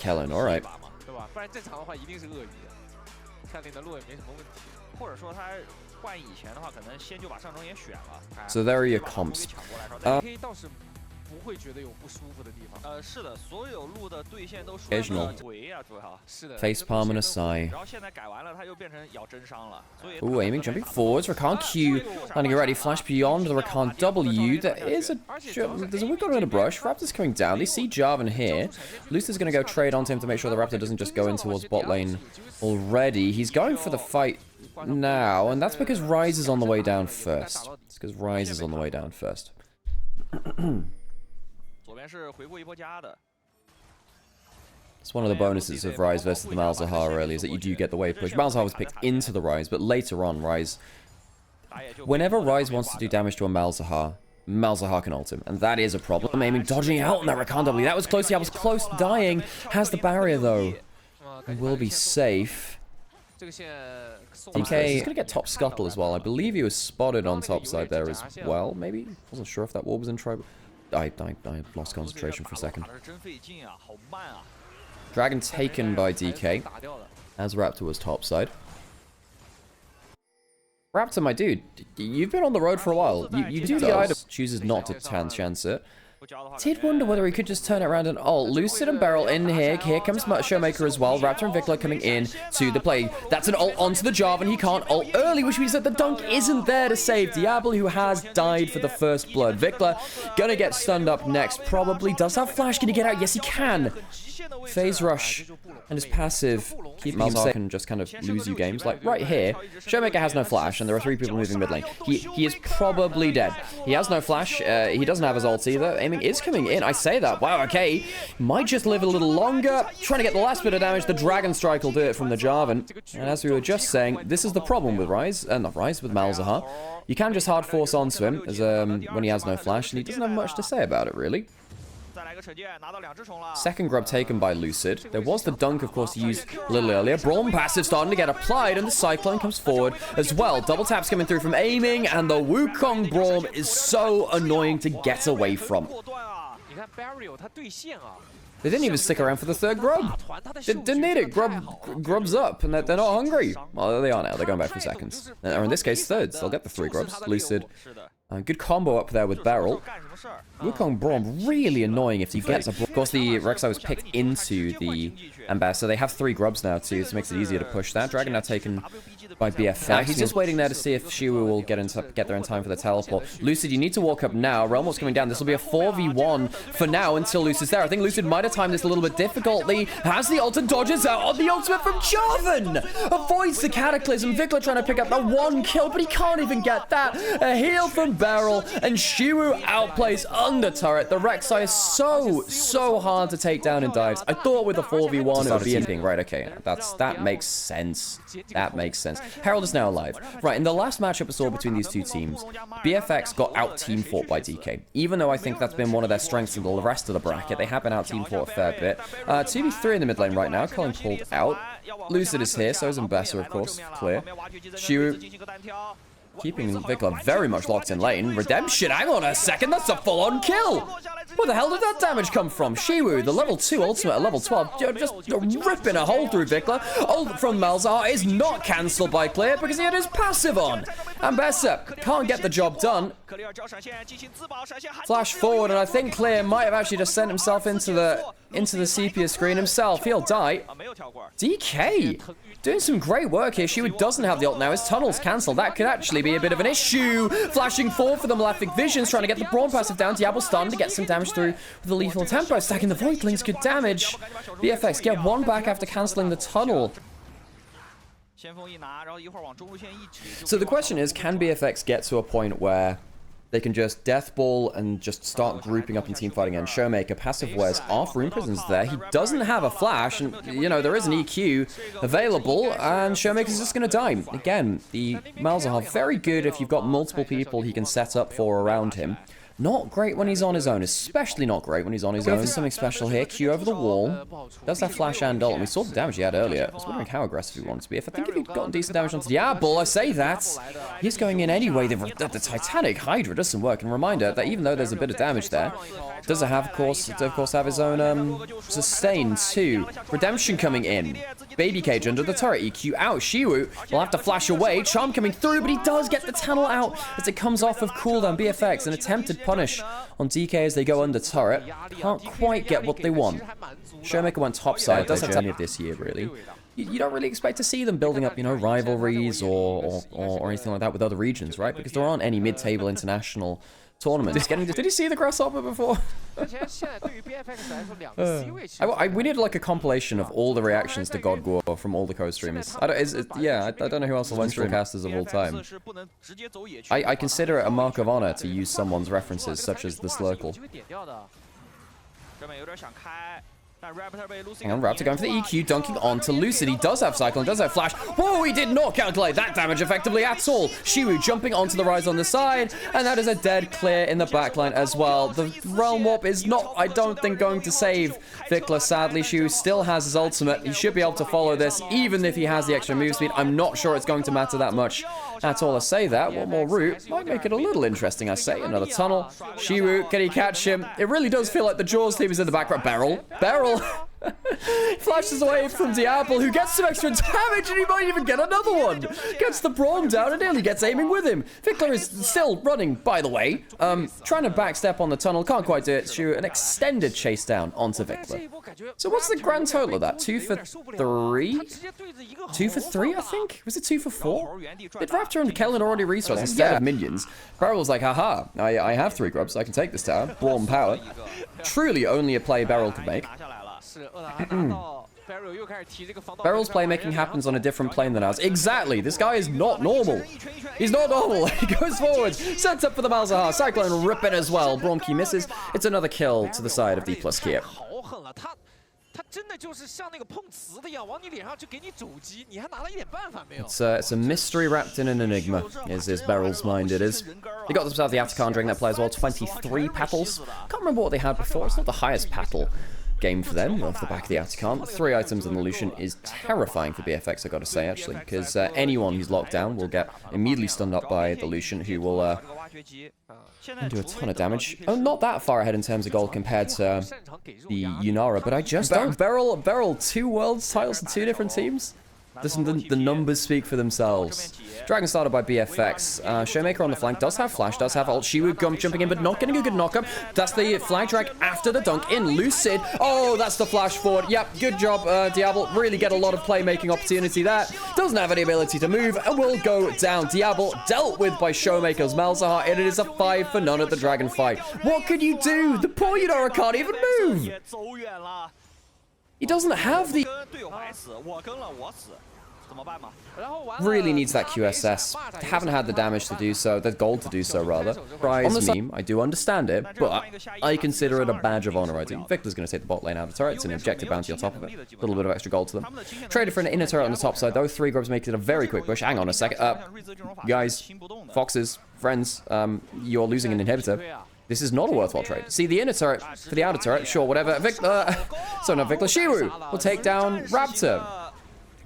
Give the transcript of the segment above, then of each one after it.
Kellen, alright. So there are your comps. Occasional facepalm and a sigh. Ooh, aiming, jumping forwards. Rakan Q landing ready. Flash beyond the Rakan W. There's a Wicca and a brush. Raptor's coming down. They see Jarvan here. Lucid's going to go trade onto him to make sure the Raptor doesn't just go in towards bot lane already. He's going for the fight now, and that's because Ryze is on the way down first. It's because Ryze is on the way down first. It's one of the bonuses of Ryze versus the Malzahar early, is that you do get the wave push. Malzahar was picked into the Ryze, but later on, Ryze... Whenever Ryze wants to do damage to a Malzahar, Malzahar can ult him, and that is a problem. Aiming, dodging out on that Rakan W. That was close, yeah, was close to dying. Has the barrier, though. And will be safe. DK is going to get top scuttle as well. I believe he was spotted on top side there as well, maybe? Wasn't sure if that wall was in try. I lost concentration for a second. Dragon taken by DK, as Raptor was topside. Raptor, my dude, you've been on the road for a while. You do the item. Chooses not to chance it. Did wonder whether he could just turn it around and ult. Lucid and Beryl in here. Here comes Showmaker as well. Raptor and Vikla coming in to the play. That's an ult onto the Jarvan. He can't ult early, which means that the dunk isn't there to save Diablo, who has died for the first blood. Vikla gonna get stunned up next, probably. Does have flash. Can he get out? Yes, he can. Phase rush and his passive keeping him safe can just kind of lose you games. Like right here, Showmaker has no flash and there are 3 people moving mid lane. He is probably dead. He has no flash. He doesn't have his ult either. Aiming is coming in. I say that. Wow, okay. Might just live a little longer. Trying to get the last bit of damage. The Dragon Strike will do it from the Jarvan. And as we were just saying, this is the problem with Ryze. Not Ryze, with Malzahar. You can just hard force onto him as when he has no flash, and he doesn't have much to say about it, really. Second grub taken by Lucid. There was the dunk, of course, he used a little earlier. Braum passive starting to get applied, and the Cyclone comes forward as well. Double taps coming through from aiming, and the Wukong Braum is so annoying to get away from. They didn't even stick around for the third grub. Didn't need it. Grub's up, and they're not hungry. Well, they are now. They're going back for seconds. Or in this case, thirds. They'll get the 3 grubs. Lucid. Good combo up there with Beryl. Wukong Braum, really annoying if he gets a... Of course, the Rek'Sai was picked into the Ambassador, so they have 3 grubs now, too, so it makes it easier to push that. Dragon now taken by BFX. He's just waiting there to see if Shiwu will get there in time for the teleport. Lucid, you need to walk up now. Realmor's coming down. This will be a 4v1 for now until Lucid's there. I think Lucid might have timed this a little bit difficultly. Has the ult and dodges out on the ultimate from Jarvan. Avoids the Cataclysm. Vikla trying to pick up the 1 kill, but he can't even get that. A heal from Beryl, and Shiwu outplays under turret. The Rek'Sai is so hard to take down in dives. I thought with a 4v1 it would be anything. Right, okay. That makes sense. That makes sense. Herald is now alive. Right, in the last matchup we saw between these two teams, BFX got out-team fought by DK. Even though I think that's been one of their strengths in the rest of the bracket, they have been out-team fought a fair bit. 2v3 in the mid lane right now. Cullen pulled out. Lucid is here, so is Mbessa, of course. Clear. Shiwu keeping Vikla very much locked in lane. Redemption, hang on a second, that's a full-on kill! Where the hell did that damage come from? Shiwu, the level 2 ultimate at level 12, just ripping a hole through Vikla. Ult from Malzahar is not cancelled by Clear because he had his passive on. Mbessa can't get the job done. Flash forward, and I think Clear might have actually just sent himself into the sepia screen himself. He'll die. DK doing some great work here. Shiwu doesn't have the ult now. His tunnel's cancelled. That could actually be a bit of an issue. Flashing forward for the Malefic Visions, trying to get the Braum passive down. Diablo starting to get some damage through with the lethal tempo. Stacking the Voidlings, good damage. BFX get 1 back after cancelling the tunnel. So the question is, can BFX get to a point where they can just death ball and just start grouping up in team fighting? And Showmaker passive wears off. Rune Prison's there. He doesn't have a flash, and you know there is an EQ available, and Showmaker's just going to die. Again, the Malzahar very good if you've got multiple people he can set up for around him. Not great when he's on his own, especially not great when he's on his own. Something special here. Q over the wall. Does have flash and ult, and we saw the damage he had earlier. I was wondering how aggressive he wanted to be. If I think if he'd gotten decent damage onto Diablo, I say that. He's going in anyway. The Titanic Hydra does some work. And reminder that even though there's a bit of damage there, does it have, of course, have his own sustain too. Redemption coming in. Baby Cage under the turret. EQ out. Shiwu will have to flash away. Charm coming through, but he does get the tunnel out as it comes off of cooldown. BFX, an attempted punish on DK as they go under turret. Can't quite get what they want. Showmaker went topside. Does have journey of this year, really. You don't really expect to see them building up, you know, rivalries or anything like that with other regions, right? Because there aren't any mid-table international tournaments. Did you see the Grasshopper before? We need like a compilation of all the reactions to God War from all the co-streamers. I don't know who else will win casters of all time. I consider it a mark of honor to use someone's references, such as the Slurkle. Hang on, Raptor going for the EQ, dunking onto Lucid. He does have Cyclone, does have Flash. Whoa, he did not calculate that damage effectively at all. Shiwu jumping onto the Rise on the side, and that is a dead clear in the backline as well. The Realm Warp is not, I don't think, going to save Vikla, sadly. Shiwu still has his ultimate. He should be able to follow this, even if he has the extra move speed. I'm not sure it's going to matter that much at all. I say that. One more route might make it a little interesting, I say. Another tunnel. Shiwu, can he catch him? It really does feel like the Jaws team is in the background. Barrel. Flashes away from Diablo, who gets some extra damage, and he might even get another one. Gets the Braum down and nearly gets aiming with him. Vikla is still running, by the way. Trying to backstep on the tunnel, can't quite do it. Shoot an extended chase down onto Vikla. So what's the grand total of that? 2 for 3? 2 for 3, I think? Was it 2 for 4? Did Raptor and Kellen already resource instead of minions? Barrel's like, haha, I have 3 grubs, so I can take this tower. Braum power. Truly only a play Barrel could make. Barrel's playmaking happens on a different plane than ours. Exactly! This guy is not normal. He's not normal. He goes forward, sets up for the Malzahar. Cyclone rip it as well. Bromkey misses. It's another kill to the side of Dplus KIA. It's a mystery wrapped in an enigma, is Barrel's mind, it is. They got themselves the Atacon during that play as well, 23 petals. Can't remember what they had before, it's not the highest petal game for them, off the back of the Atacon. 3 items in the Lucian is terrifying for BFX, I gotta say, actually, because anyone who's locked down will get immediately stunned up by the Lucian, who will do a ton of damage. Oh, not that far ahead in terms of gold compared to the Yunara, but I just don't. Barrel 2 worlds titles to 2 different teams? The numbers speak for themselves. Dragon started by BFX. Showmaker on the flank does have flash, does have ult. Shiwu jumping in, but not getting a good knockup. That's the flag drag after the dunk in. Lucid. Oh, that's the flash forward. Yep, good job, Diablo. Really get a lot of playmaking opportunity there. Doesn't have any ability to move and will go down. Diablo dealt with by Showmaker's Malzahar, and it is a 5 for none at the Dragon fight. What could you do? The poor Yunara can't even move. He doesn't have the... Really needs that QSS. They haven't had the damage to do so, the gold to do so, rather. On the meme, I do understand it, but I consider it a badge of honor. I do. Victor's going to take the bot lane out of the turret. It's an objective bounty on top of it. A little bit of extra gold to them. Traded for an inner turret on the top side, though. 3 grubs make it a very quick push. Hang on a second. Guys, Foxes, friends, you're losing an inhibitor. This is not a worthwhile trade. See, the inner turret for the outer turret, sure, whatever. So not Vikla. Shiwu will take down Raptor.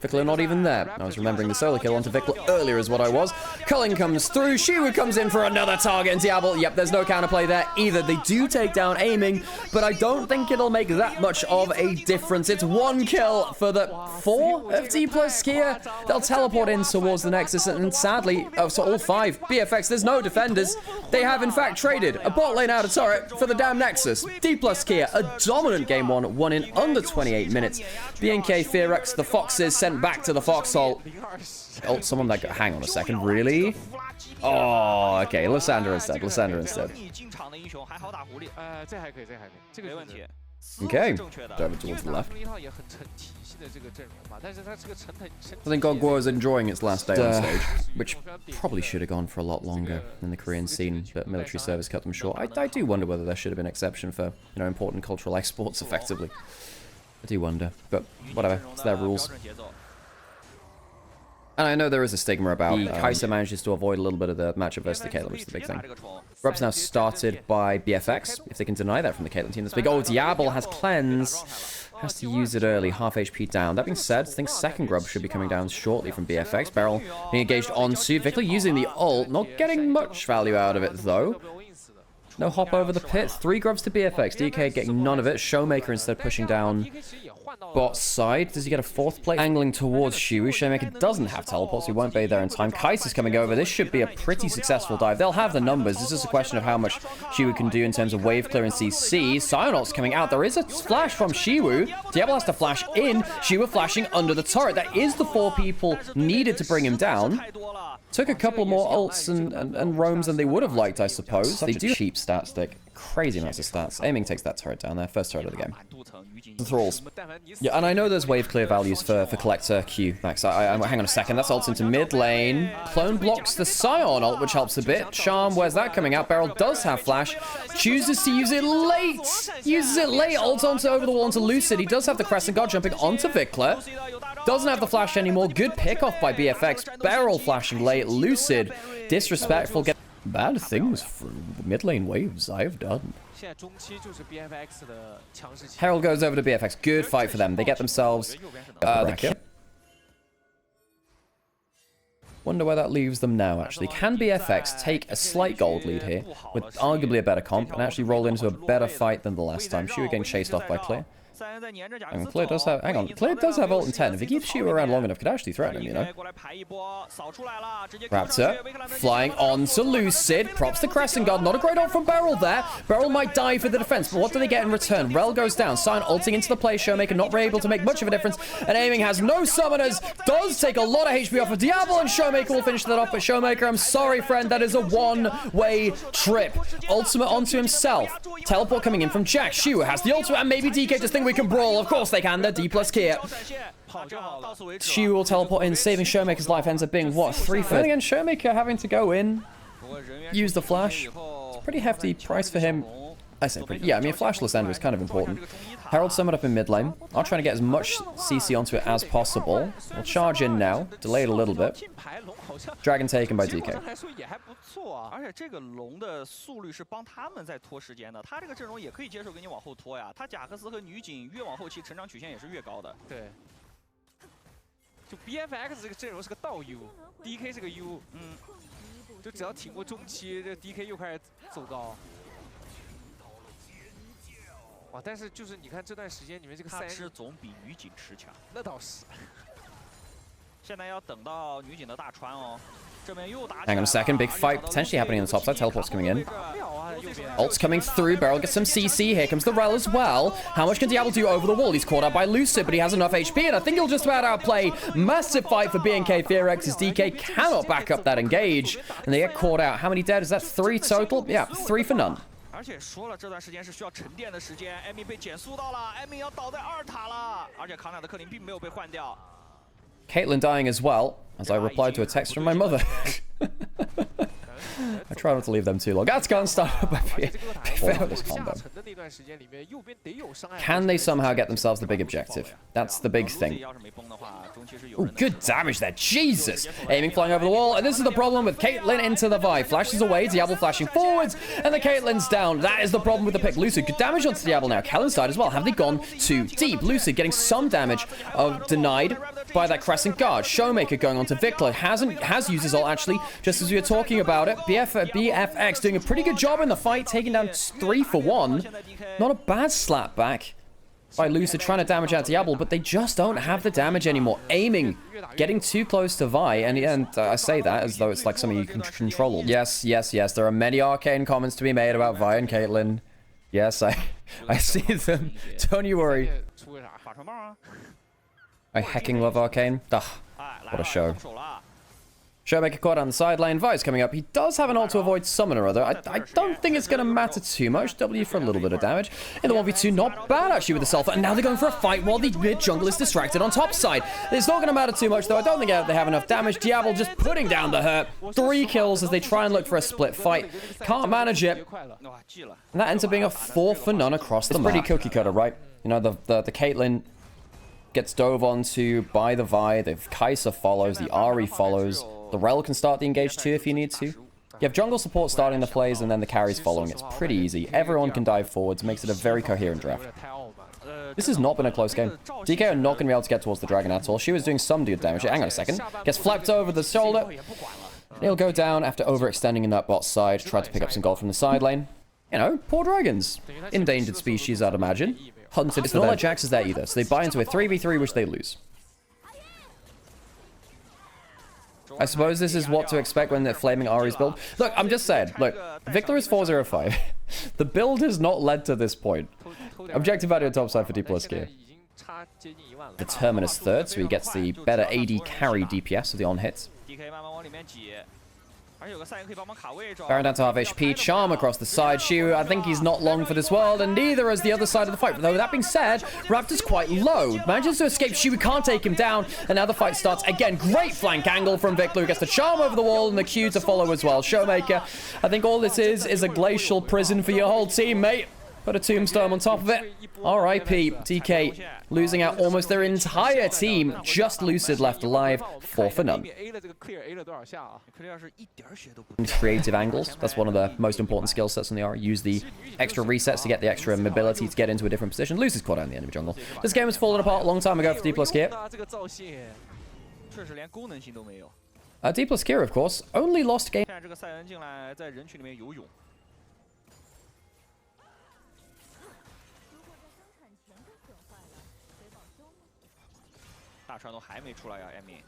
Vikla not even there. I was remembering the solo kill onto Vikla earlier is what I was. Culling comes through. Shiwu comes in for another target. And Diablo, yep, there's no counterplay there either. They do take down aiming, but I don't think it'll make that much of a difference. It's 1 kill for the 4 of Dplus KIA. They'll teleport in towards the Nexus, and sadly, so all 5 BFX, there's no defenders. They have, in fact, traded a bot lane out of turret for the damn Nexus. Dplus KIA, a dominant game 1, won in under 28 minutes. BNK FEARX, the Foxes, sent back to the foxhole. Oh, someone that got... Hang on a second, really? Oh, okay, Lysandra instead. Okay, over towards the left. I think Gogwa is enjoying its last day on stage, which probably should have gone for a lot longer than the Korean scene, but military service cut them short. I do wonder whether there should have been an exception for, you know, important cultural exports, effectively. I do wonder, but whatever, it's their rules. And I know there is a stigma about Kai'Sa manages to avoid a little bit of the matchup versus the Caitlyn, which is the big thing. Grub's now started by BFX. If they can deny that from the Caitlyn team, that's big. Oh, Diablo has cleanse. Has to use it early, half HP down. That being said, I think second Grub should be coming down shortly from BFX. Beryl being engaged onto Victor using the ult. Not getting much value out of it, though. No hop over the pit. 3 Grubs to BFX. DK getting none of it. Showmaker instead pushing down bot side. Does he get a 4th plate? Angling towards Shiwu. Showmaker doesn't have teleports. He won't be there in time. Kai'Sa's coming over. This should be a pretty successful dive. They'll have the numbers. This is a question of how much Shiwu can do in terms of wave clear and CC. Psyonot's coming out. There is a flash from Shiwu. Diablo has to flash in. Shiwu flashing under the turret. That is the 4 people needed to bring him down. Took a couple more ults and roams than they would have liked, I suppose. They do cheap stat stick. Crazy amounts of stats. Aiming takes that turret down there. First turret of the game. The Thralls. Yeah, and I know there's wave clear values for Collector Q Max. Hang on a second. That's ult into mid lane. Clone blocks the Scion ult, which helps a bit. Charm, where's that coming out? Beryl does have flash. Chooses to use it late. Uses it late. Ult onto over the wall onto Lucid. He does have the Crescent Guard jumping onto Vikla. Doesn't have the flash anymore. Good pick off by BFX. Beryl flashing late. Lucid. Disrespectful. Bad things for mid lane waves I have done. Herald goes over to BFX. Good fight for them. They get themselves the kill. Wonder where that leaves them now, actually. Can BFX take a slight gold lead here with arguably a better comp and actually roll into a better fight than the last time? Shiwu getting chased off by Clear. And Clear does have, hang on, Clear does have ult in 10. If he keeps Shiwu around long enough, could actually threaten him, you know. Raptor, flying on to Lucid, props the Crescent Guard. Not a great ult from Beryl there. Beryl might die for the defense, but what do they get in return? Rel goes down, Sion ulting into the play, Showmaker not able to make much of a difference, and Aiming has no summoners, does take a lot of HP off of Diablo, and Showmaker will finish that off, but Showmaker, I'm sorry friend, that is a one-way trip. Ultimate onto himself. Teleport coming in from Jack. Shiwu has the ultimate, and maybe DK just think we can brawl. Of course they can. They're Dplus KIA. Shiwu will teleport in, saving Showmaker's life. Ends up being, what, 3 for... And again, Showmaker having to go in, use the flash. It's a pretty hefty price for him. I say pretty... Yeah, I mean, flashless ender is kind of important. Herald summoned up in mid lane. I'll try to get as much CC onto it as possible. We'll charge in now. Delay it a little bit. Dragon taken by DK. BFX 这个阵容是个倒 U，DK 是个 U， 就只要挺过中期，这 DK 又开始走高。哇，但是就是你看这段时间，你们这个3人总比女警持强，那倒是。现在要等到女警的大穿哦。 Hang on a second, big fight potentially happening on the top side. Teleport's coming in. Ult's coming through. Beryl gets some CC. Here comes the Rel as well. How much can Diablo do over the wall? He's caught out by Lucid, but he has enough HP, and I think he'll just about outplay. Massive fight for BNK FEARX as DK cannot back up that engage, and they get caught out. How many dead? Is that 3 total? Yeah, 3 for none. 而且说了，这段时间是需要沉淀的时间。艾米被减速到了，艾米要倒在2塔了，而且扛塔的克林并没有被换掉。 Caitlyn dying as well, as I replied to a text from my mother. I try not to leave them too long. That's gone started by this combo. Can they somehow get themselves the big objective? That's the big thing. Ooh, good damage there. Jesus! Aiming flying over the wall, and this is the problem with Caitlyn into the Vi. Flashes away, Diablo flashing forwards, and the Caitlyn's down. That is the problem with the pick. Lucid, good damage onto Diablo now. Kellen's side as well. Have they gone too deep? Lucid getting some damage denied by that Crescent Guard. Showmaker going on to Vikla. Has used his ult actually, just as we were talking about it. BFX doing a pretty good job in the fight, taking down 3 for 1. Not a bad slap back by Lucid trying to damage out Diablo, but they just don't have the damage anymore. Aiming, getting too close to Vi, and I say that as though it's like something you can control. Yes, yes, yes, there are many arcane comments to be made about Vi and Caitlyn. Yes, I see them. Don't you worry. I hecking love arcane. Ugh, what a show. Showmaker caught on the side lane. Vi's coming up. He does have an ult to avoid summoner other. I don't think it's going to matter too much. W for a little bit of damage. In the 1v2, not bad actually with the Sulfur. And now they're going for a fight while the mid jungle is distracted on top side. It's not going to matter too much though. I don't think they have enough damage. Diablo just putting down the hurt. 3 kills as they try and look for a split fight. Can't manage it. And that ends up being a 4 for none across the map. It's pretty cookie cutter, right? You know, the Caitlyn gets dove onto by the Vi. The Kai'Sa follows. The Ahri follows. The Rel can start the engage too if you need to. You have jungle support starting the plays, and then the carries following. It's pretty easy. Everyone can dive forwards. Makes it a very coherent draft. This has not been a close game. DK are not going to be able to get towards the dragon at all. She was doing some good damage. Hang on a second. Gets flapped over the shoulder. He'll go down after overextending in that bot side. Tried to pick up some gold from the side lane. You know, poor dragons. Endangered species, I'd imagine. Hunted. It's not like Jax is there either, so they buy into a 3v3, which they lose. I suppose this is what to expect when they're flaming Ahri's build. Look, I'm just saying. Look, Victor is 405. The build has not led to this point. Objective value on top side for Dplus KIA. The Terminus third, so he gets the better AD carry DPS of the on-hits. Baron down to half HP. Charm across the side. Shu, I think he's not long for this world, and neither is the other side of the fight. Though, that being said, Raptor's quite low. Manages to escape. Shu can't take him down, and now the fight starts again. Great flank angle from Victor, who gets the Charm over the wall, and the Q to follow as well. Showmaker, I think all this is a glacial prison for your whole team, mate. Put a tombstone on top of it. R.I.P. DK losing out almost their entire team. Just Lucid left alive. 4 for none. Creative angles. That's one of the most important skill sets in the R. Use the extra resets to get the extra mobility to get into a different position. Lucid's caught out in the enemy jungle. This game was fallen apart a long time ago for Dplus KIA. Dplus KIA, of course, only lost game.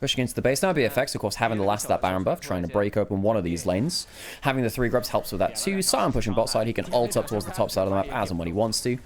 Pushing into the base now, BFX, of course, having the last of that Baron buff, trying to break open one of these lanes. Having the 3 grubs helps with that too. Sion pushing bot side, he can ult up towards the top side of the map as and when he wants to.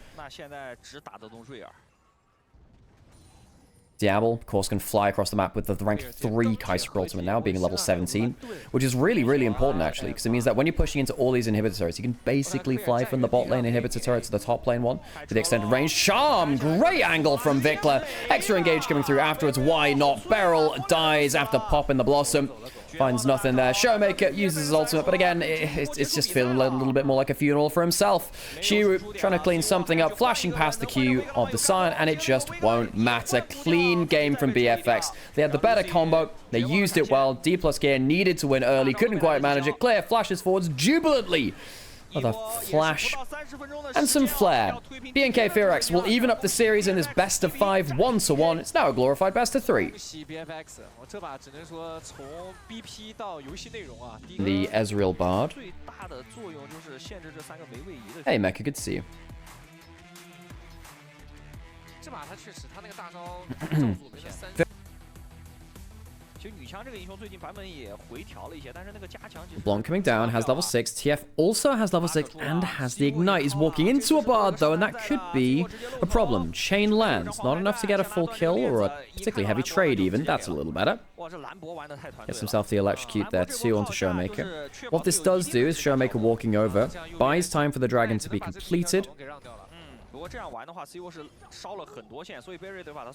Diablo, of course, can fly across the map with the rank 3 Kai'Sa ultimate now, being level 17, which is really, really important, actually, because it means that when you're pushing into all these inhibitor turrets, you can basically fly from the bot lane inhibitor turret to the top lane one with the extended range. Charm! Great angle from Vikla. Extra engage coming through afterwards. Why not? Beryl dies after popping the Blossom. Finds nothing there. Showmaker uses his ultimate, but again, it's just feeling a little bit more like a funeral for himself. Shiru trying to clean something up, flashing past the Q of the Sion, and it just won't matter. Clean game from BFX. They had the better combo. They used it well. Dplus KIA needed to win early. Couldn't quite manage it. Claire flashes forwards jubilantly. With a flash and some flair. BNK FEARX will even up the series in this best of 5 1-1. It's now a glorified best of 3. The Ezreal Bard. Hey Mecha, good to see you. Blanc coming down, has level 6. TF also has level 6 and has the Ignite. He's walking into a Bard though, and that could be a problem. Chain lands. Not enough to get a full kill or a particularly heavy trade even. That's a little better. Gets himself the Electrocute there too onto Showmaker. What this does do is Showmaker walking over, buys time for the dragon to be completed.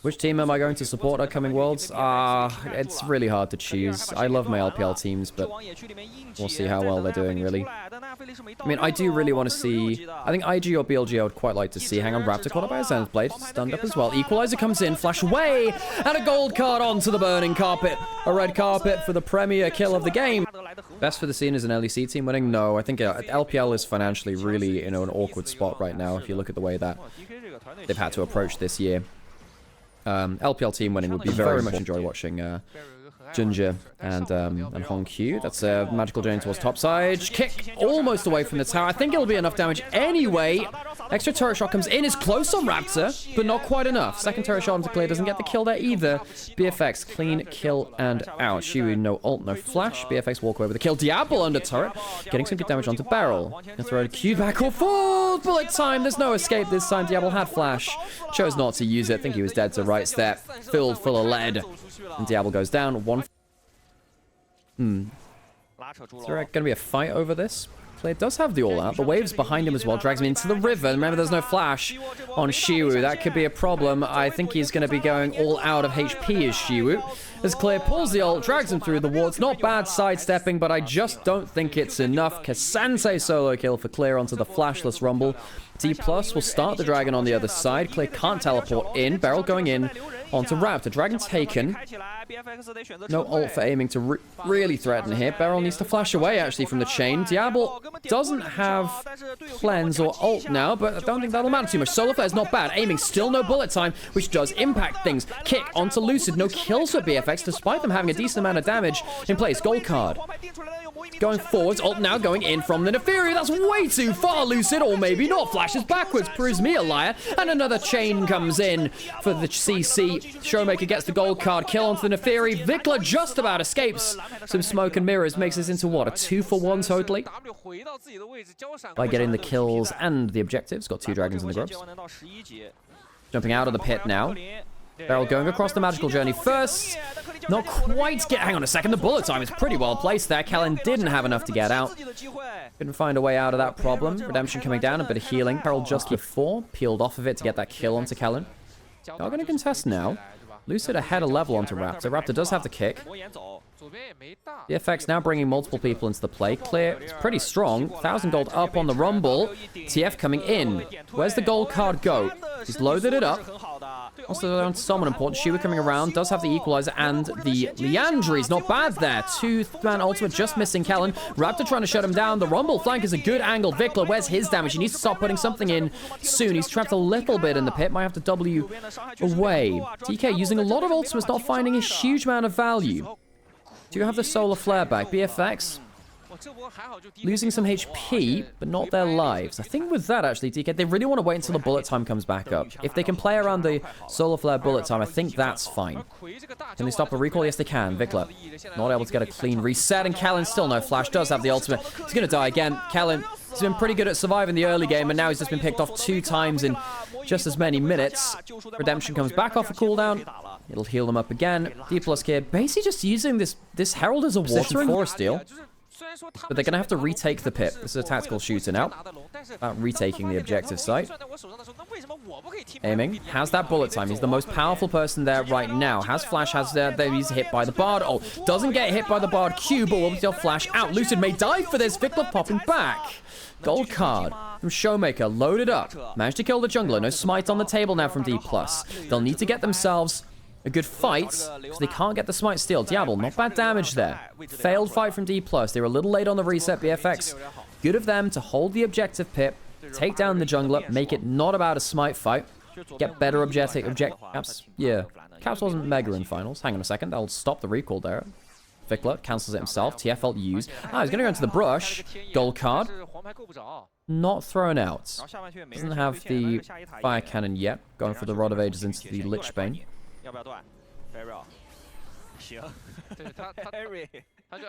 Which team am I going to support at coming Worlds? It's really hard to choose. I love my LPL teams, but we'll see how well they're doing, really. I mean, I do really want to see... I think IG or BLG I would quite like to see. Hang on, Raptor caught up by a Zenith Blade. Stunned up as well. Equalizer comes in, flash away, and a gold card onto the burning carpet. A red carpet for the premier kill of the game. Best for the scene is an LEC team winning? No, I think LPL is financially really in an awkward spot right now, if you look at the way that they've had to approach this year. LPL team winning would be very much enjoy watching Gen.G and Hong Q. That's a magical journey towards topside. Kick almost away from the tower. I think it'll be enough damage anyway. Extra turret shot comes in. Is close on Raptor, but not quite enough. Second turret shot onto Clear. Doesn't get the kill there either. BFX, clean kill and out. Shiwu, no ult, no flash. BFX walk away with the kill. Diablo under turret. Getting some good damage onto Beryl. Gonna throw a Q back or full bullet time. There's no escape this time. Diablo had flash. Chose not to use it. I think he was dead to right step. Filled full of lead. And Diablo goes down. Is there going to be a fight over this? Clear does have the all-out. The wave's behind him as well. Drags him into the river. Remember, there's no flash on Shiwu. That could be a problem. I think he's going to be going all out of HP as Shiwu. As Clear pulls the ult, drags him through the wards. Not bad sidestepping, but I just don't think it's enough. Kasante solo kill for Clear onto the flashless Rumble. Dplus will start the dragon on the other side. Clear can't teleport in. Beryl going in. onto Raptor. Dragon taken. No ult for aiming to really threaten here. Beryl needs to flash away, actually, from the chain. Diablo doesn't have cleanse or ult now, but I don't think that'll matter too much. Solar Flare is not bad. Aiming, still no bullet time, which does impact things. Kick onto Lucid. No kills for BFX, despite them having a decent amount of damage in place. Gold card. Going forwards. Ult now going in from the Neferi. That's way too far, Lucid. Or maybe not. Flashes backwards. Proves me a liar. And another chain comes in for the CC. Showmaker gets the gold card. Kill onto the Neferi. Vikla just about escapes some smoke and mirrors. Makes this into what? A 2-for-1 totally? By getting the kills and the objectives. Got 2 dragons in the grubs. Jumping out of the pit now. Beryl going across the magical journey first. Not quite hang on a second. The bullet time is pretty well placed there. Kellen didn't have enough to get out. Couldn't find a way out of that problem. Redemption coming down. A bit of healing. Beryl just before. Peeled off of it to get that kill onto Kellen. Not going to contest now. Lucid ahead a level onto Raptor. Raptor does have the kick. BFX now bringing multiple people into the play. Clear. It's pretty strong. 1,000 gold up on the Rumble. TF coming in. Where's the gold card go? He's loaded it up. Also on someone important. Shiva coming around. Does have the equalizer and the Leandries. Not bad there. 2-man ultimate just missing Kellen. Raptor trying to shut him down. The Rumble flank is a good angle. Vikla, where's his damage? He needs to start putting something in soon. He's trapped a little bit in the pit. Might have to W away. TK using a lot of ultimates, not finding a huge amount of value. Do you have the solar flare back? BFX losing some HP, but not their lives. I think with that, actually, DK, they really want to wait until the bullet time comes back up. If they can play around the solar flare bullet time, I think that's fine. Can they stop a recall? Yes, they can. Vikla not able to get a clean reset, and Kellen still no flash. Does have the ultimate. He's going to die again. Kellen has been pretty good at surviving the early game, and now he's just been picked off 2 times in just as many minutes. Redemption comes back off a cooldown. It'll heal them up again. Dplus KIA basically just using this Herald as a watering forest deal. But they're going to have to retake the pit. This is a tactical shooter now. About retaking the objective site. Aiming. Has that bullet time. He's the most powerful person there right now. Has flash. Has he's hit by the bard. Oh, doesn't get hit by the bard Q, but will still flash out. Lucid may die for this. Vikla popping back. Gold card from Showmaker. Loaded up. Managed to kill the jungler. No smite on the table now from Dplus. They'll need to get themselves a good fight, because they can't get the smite steal. Diablo, not bad damage there. Failed fight from Dplus. They were a little late on the reset. BFX, good of them to hold the objective pit, take down the jungler, make it not about a smite fight, get better Caps. Yeah, Caps wasn't mega in finals. Hang on a second, that'll stop the recall there. Vikla cancels it himself. TF ult used. He's going to go into the brush. Gold card. Not thrown out. Doesn't have the fire cannon yet. Going for the Rod of Ages into the Lich Bane.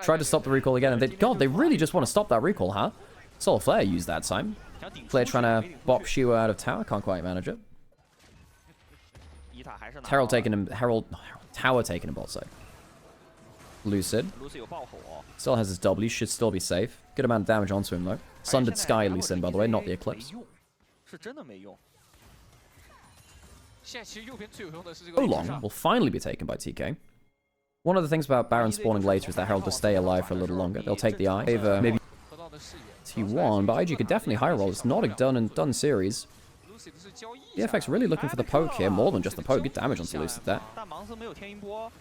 Tried to stop the recall again, and they really just want to stop that recall, huh? Solar Flare used that time. Flare trying to bop Shua out of tower, can't quite manage it. Herald taking him, Tower taking him bot side. Lucid still has his W, should still be safe. Good amount of damage onto him though. Sundered Sky Lucid, by the way, not the Eclipse. Long will finally be taken by TK. One of the things about Baron spawning later is that Herald does stay alive for a little longer. They'll take the eye. Maybe T1, but IG could definitely high roll. It's not a done series. BFX really looking for the poke here, more than just the poke. Good damage onto Lucid there.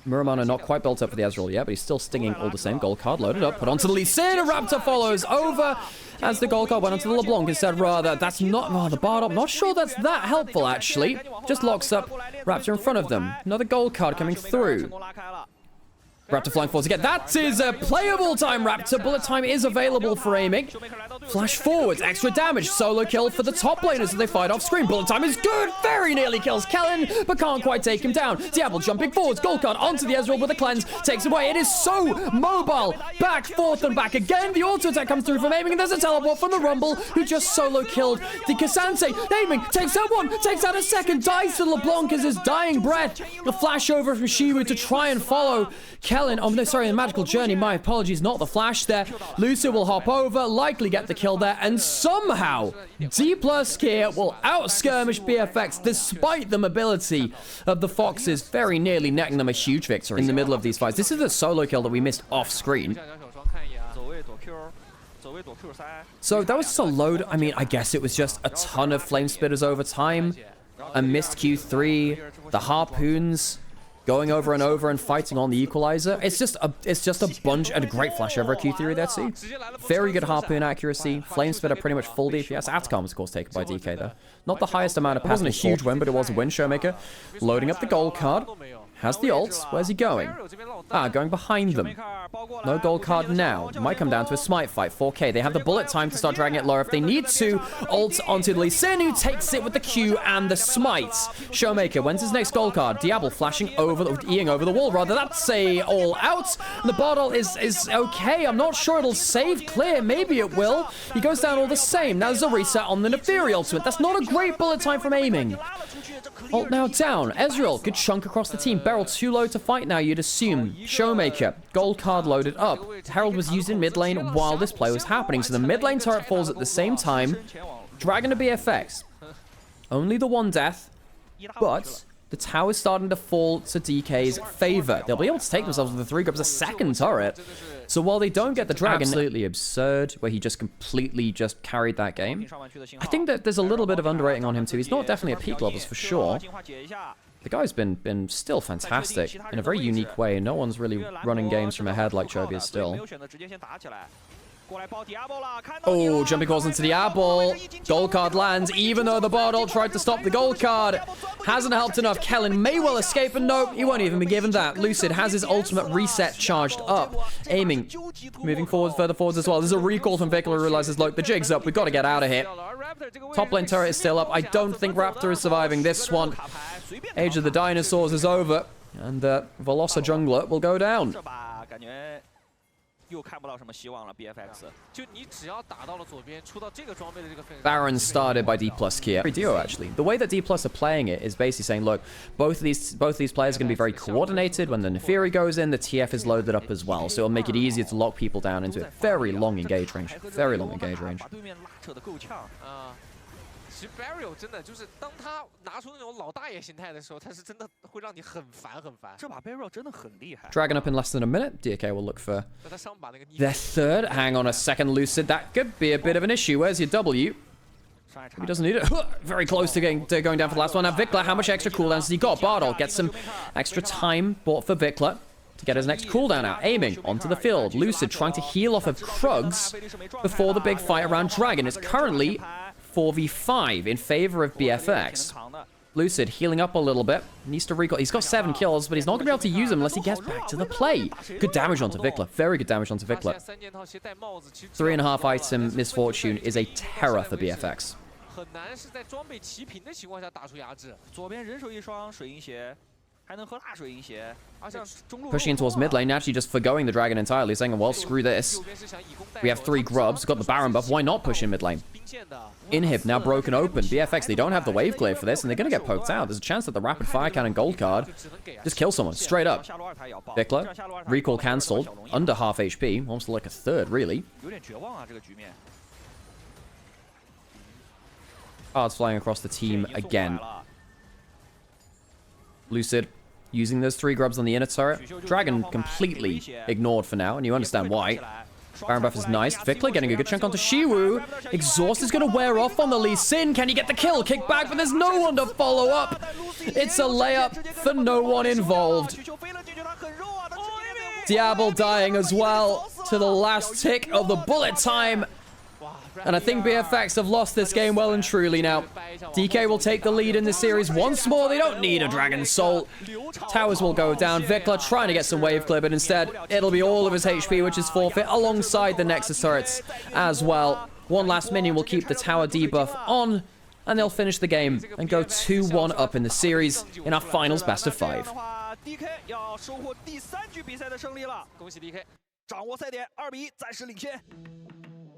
Muramana not quite built up for the Ezreal yet, but he's still stinging all the same. Gold card loaded up, put onto the Lee Sin. Raptor follows over as the gold card went onto the LeBlanc instead. Rather, that's not the Bard up. Not sure that's that helpful actually. Just locks up Raptor in front of them. Another gold card coming through. Raptor flying forwards again. That is a playable time, Raptor. Bullet time is available for aiming. Flash forwards. Extra damage. Solo kill for the top laners as they fight off screen. Bullet time is good. Very nearly kills Kellen, but can't quite take him down. Diablo jumping forwards. Gold card onto the Ezreal with a cleanse. Takes away. It is so mobile. Back, forth, and back again. The auto attack comes through from aiming, and there's a teleport from the Rumble, who just solo killed the Cassante. Aiming. Takes out one. Takes out a second. Dies to LeBlanc as his dying breath. A flash over from Shiwu to try and follow Kellen. Oh, no, sorry, the magical journey. My apologies, not the flash there. Lucid will hop over, likely get the kill there, and somehow Dplus KIA will out-skirmish BFX despite the mobility of the Foxes, very nearly netting them a huge victory in the middle of these fights. This is the solo kill that we missed off-screen. So that was just a load. I mean, I guess it was just a ton of flame spitters over time. a missed Q3, the harpoons going over and over and fighting on the equalizer. It's just a bunch and a great flash over a Q3 there too. Very good harpoon accuracy. Flame spitter pretty much full DPS. Atacom was of course taken by DK though. Not the highest amount of. It wasn't a huge win, but it was a win. Showmaker loading up the gold card. Has the ult. Where's he going? Ah, going behind them. No gold card now. Might come down to a smite fight. 4K. They have the bullet time to start dragging it lower if they need to. Ult onto Lee Sin, who takes it with the Q and the smites. Showmaker, when's his next gold card? Diablo flashing over, eing over the wall, rather. That's a all out. The bottle is okay. I'm not sure it'll save clear. Maybe it will. He goes down all the same. Now there's a reset on the Neferi ultimate. That's not a great bullet time from aiming. Ult now down. Ezreal, good chunk across the team. Beryl too low to fight now, you'd assume. Showmaker, gold card loaded up. Herald was used in mid lane while this play was happening, so the mid lane turret falls at the same time. Dragon to BFX. Only the one death, but the tower's starting to fall to DK's favor. They'll be able to take themselves with the 3 grabs a second turret. So while they don't get the dragon, absolutely absurd, where he just completely just carried that game. I think that there's a little bit of underrating on him too. He's not definitely at peak levels for sure. The guy's been still fantastic in a very unique way. No one's really running games from ahead like Chovy is still. Oh, jumping calls into Diablo. Gold card lands, even though the bottle tried to stop the gold card. Hasn't helped enough. Kellen may well escape, and nope, he won't even be given that. Lucid has his ultimate reset charged up. Aiming, moving forward, further forwards as well. There's a recall from Vickler who realizes, look, the jig's up. We've got to get out of here. Top lane turret is still up. I don't think Raptor is surviving this one. Age of the Dinosaurs is over, and Velosa Jungler will go down. Baron started by Dplus KIA. Duo actually. The way that Dplus are playing it is basically saying, look, both of these players are going to be very coordinated. When the Neferi goes in, the TF is loaded up as well, so it'll make it easier to lock people down into a very long engage range. Very long engage range. 其实 Barrio 真的就是当他拿出那种老大爷心态的时候，他是真的会让你很烦很烦。这把 Barrio 真的很厉害。Dragon up in less than a minute. DK will look for their third. Hang on a second, Lucid. That could be a bit of an issue. Where's your W? He doesn't need it. Very close to going down for the last one. Now Vickler, how much extra cooldowns has he got? Bardol gets some extra time bought for Vickler to get his next cooldown out. Aiming onto the field. Lucid trying to heal off of Krugs before the big fight around Dragon. It's currently 4v5 in favor of BFX. Lucid healing up a little bit. Needs to recall. He's got 7 kills, but he's not going to be able to use them unless he gets back to the play. Good damage onto Vickler. Very good damage onto Vickler. 3.5 item misfortune is a terror for BFX. Pushing in towards mid lane, actually just forgoing the dragon entirely, saying, well, screw this. We have 3 grubs, got the Baron buff, why not push in mid lane? Inhib now broken open. BFX, they don't have the wave clear for this, and they're going to get poked out. There's a chance that the rapid fire cannon gold card just kill someone, straight up. Vickler, recall cancelled, under half HP, almost like a third, really. Cards flying across the team again. Lucid using those 3 grubs on the inner turret. Dragon completely ignored for now, and you understand why. Baron buff is nice. Vickler getting a good chunk onto Shiwu. Exhaust is going to wear off on the Lee Sin. Can he get the kill? Kick back, but there's no one to follow up. It's a layup for no one involved. Diablo dying as well to the last tick of the bullet time. And I think BFX have lost this game well and truly now. DK will take the lead in this series once more. They don't need a Dragon Soul. Towers will go down. Vickler trying to get some wave clear, but instead it'll be all of his HP, which is forfeit, alongside the Nexus turrets as well. One last minion will keep the tower debuff on, and they'll finish the game and go 2-1 up in the series in our finals best of 5.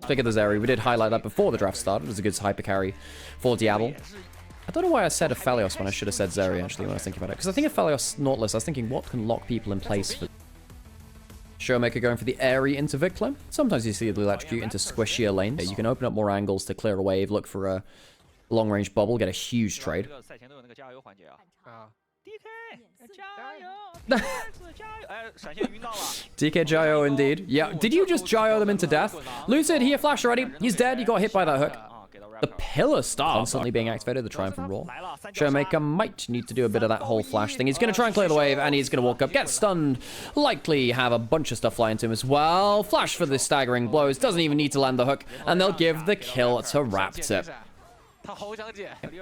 Pick of the Zeri. We did highlight that before the draft started. It was a good hyper carry for Diablo. I don't know why I said Aphelios when I should have said Zeri, actually, when I was thinking about it. Because I think Aphelios Nautilus, I was thinking, what can lock people in place for... Showmaker going for the airy into Vickler. Sometimes you see the electrocute into squishier lanes. You can open up more angles to clear a wave, look for a long-range bubble, get a huge trade. DK Jayo indeed. Yeah, did you just Jayo them into death? Lucid, he a flash already. He's dead. He got hit by that hook. The pillar star constantly being activated, the triumphant roar. Showmaker might need to do a bit of that whole flash thing. He's going to try and clear the wave, and he's going to walk up, get stunned, likely have a bunch of stuff flying to him as well. Flash for the staggering blows, doesn't even need to land the hook, and they'll give the kill to Raptor.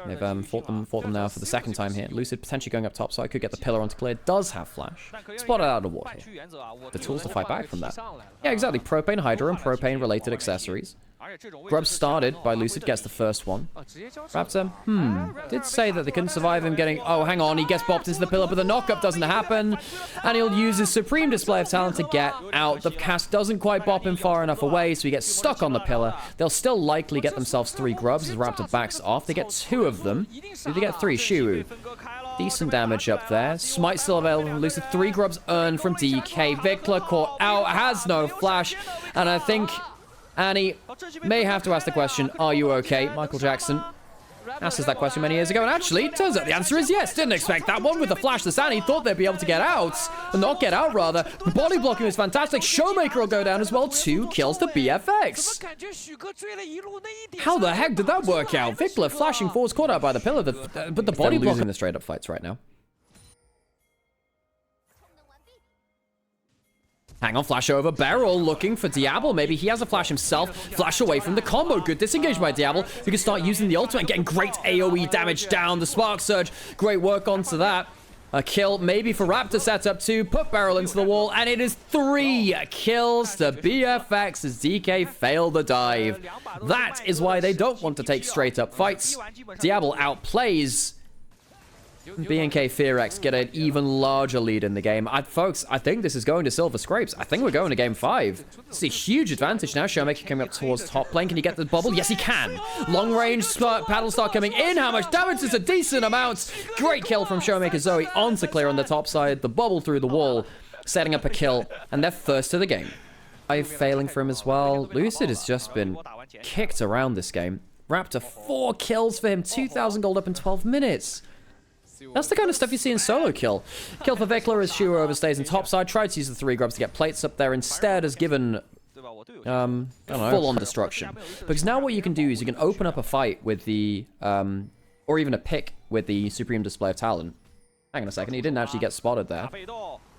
They've fought them now for the second time here. Lucid potentially going up top, so I could get the pillar onto clear. Does have flash. Spotted out of water here. The tools to fight back from that. Yeah, exactly. Propane Hydra and propane-related accessories. Grub started by Lucid, gets the first one. Raptor, did say that they couldn't survive him getting... Oh, hang on, he gets bopped into the pillar, but the knockup doesn't happen. And he'll use his supreme display of talent to get out. The cast doesn't quite bop him far enough away, so he gets stuck on the pillar. They'll still likely get themselves 3 grubs as Raptor backs off. They get 2 of them. Do they get 3? Shiwu. Decent damage up there. Smite still available from Lucid. 3 grubs earned from DK. Vikla caught out, has no flash. And I think... Annie may have to ask the question, are you okay? Michael Jackson asked us that question many years ago, and actually, it turns out the answer is yes. Didn't expect that one with the flash. The Annie thought they'd be able to get out. Not get out, rather. The body blocking was fantastic. Showmaker will go down as well. 2 kills to BFX. How the heck did that work out? Vikla flashing forwards, caught out by the pillar, but the body blocking the straight-up fights right now. Hang on, flash over. Beryl looking for Diablo. Maybe he has a flash himself. Flash away from the combo. Good disengage by Diablo. We can start using the ultimate and getting great AoE damage down. The Spark Surge. Great work onto that. A kill maybe for Raptor setup 2. Put Beryl into the wall. And it is 3 kills to BFX as DK failed the dive. That is why they don't want to take straight up fights. Diablo outplays BNK FEARX, get an even larger lead in the game. Folks, I think this is going to Silver Scrapes. I think we're going to game 5. It's a huge advantage now. Showmaker coming up towards top lane. Can he get the bubble? Yes, he can. Long range paddle start coming in. How much damage? Is a decent amount. Great kill from Showmaker Zoe onto clear on the top side. The bubble through the wall, setting up a kill, and they're first to the game. 5 failing for him as well. Lucid has just been kicked around this game. Raptor, 4 kills for him. 2,000 gold up in 12 minutes. That's the kind of stuff you see in solo kill. Kill for Vikla as Shiwu overstays in topside. Tried to use the 3 grubs to get plates up there. Instead has given full-on destruction. Because now what you can do is you can open up a fight with the... or even a pick with the Supreme Display of Talent. Hang on a second, he didn't actually get spotted there.